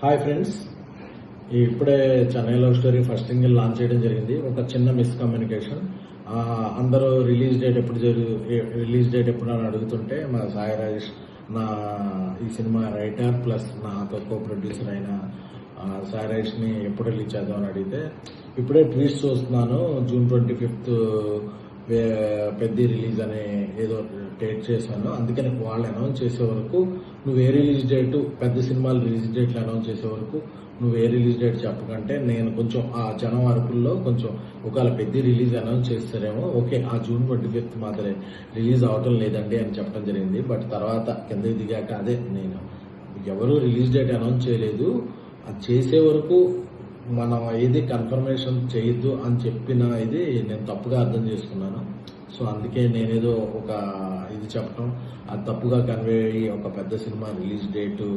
Hi friends, ఇప్పుడే Chennai love story first single launch చేయడం జరిగింది. ఒక చిన్న మిస్కమ్యూనికేషన్. అందరూ రిలీజ్ డేట్ ఎప్పుడు అని అడుగుతుంటే మా సాయి రాజేష్ నా ఈ సినిమా రైటర్ ప్లస్ నాతో కో ప్రొడ్యూసర్ అయిన సాయి రాజేష్ని ఎప్పుడు రిలీజ్ చేద్దాం అని అడిగితే ఇప్పుడే ట్వీట్స్ చూస్తున్నాను, June 25th పెద్ద రిలీజ్ అనే ఏదో డేట్ చేశాను, అందుకని వాళ్ళు అనౌన్స్ చేసే వరకు నువ్వు ఏ రిలీజ్ డేట్, పెద్ద సినిమాలు రిలీజ్ డేట్లు అనౌన్స్ చేసే వరకు నువ్వు ఏ రిలీజ్ డేట్ చెప్పకంటే నేను కొంచెం ఆ జనం అరుపుల్లో కొంచెం ఒకవేళ పెద్ద రిలీజ్ అనౌన్స్ చేస్తారేమో, ఓకే ఆ June 25th మాత్రమే రిలీజ్ అవటం లేదండి అని చెప్పడం జరిగింది. బట్ తర్వాత కిందకి దిగాక అదే నేను ఎవరు రిలీజ్ డేట్ అనౌన్స్ చేయలేదు, అది చేసే వరకు మనం ఏది కన్ఫర్మేషన్ చేయొద్దు అని చెప్పిన ఇది నేను తప్పుగా అర్థం చేసుకున్నాను. సో అందుకే నేనేదో ఒక ఇది చెప్పడం అది తప్పుగా కన్వే అయ్యి ఒక పెద్ద సినిమా రిలీజ్ డేటు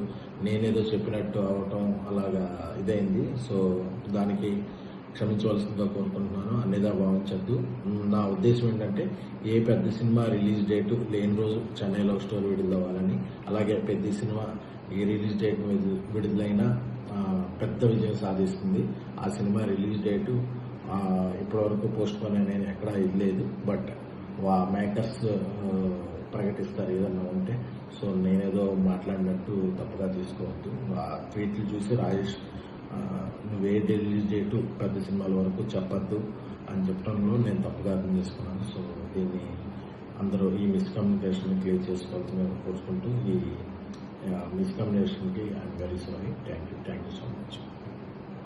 నేనేదో చెప్పినట్టు అవటం అలాగా ఇదైంది. సో దానికి క్షమించవలసిందిగా కోరుకుంటున్నాను, అన్నిదా భావించద్దు. నా ఉద్దేశం ఏంటంటే ఏ పెద్ద సినిమా రిలీజ్ డేటు లేని రోజు చెన్నై లవ్ స్టోరీ విడుదలవ్వాలని, అలాగే పెద్ద సినిమా ఏ రిలీజ్ డేట్ విడుదలైనా పెద్ద విజయం సాధిస్తుంది. ఆ సినిమా రిలీజ్ డేటు ఇప్పటివరకు పోస్ట్ పోన్ అనేది ఎక్కడా ఇది లేదు, బట్ మేకర్స్ ప్రకటిస్తారు ఏదన్నా ఉంటే. సో నేనేదో మాట్లాడినట్టు తప్పుగా తీసుకోవద్దు. ఆ ట్వీట్లు చూసి రాజేష్ నువ్వే రిలీజ్ డేటు పెద్ద సినిమాల వరకు చెప్పద్దు అని చెప్పడంలో నేను తప్పుగా అర్థం చేసుకున్నాను. సో దీన్ని అందరూ ఈ మిస్కమ్యూనికేషన్ క్లియర్ చేసుకోవాల్సిందిగా కోరుకుంటూ ఈ మిస్కమ్యూనికేషన్కి I'm very sorry. Thank you so much.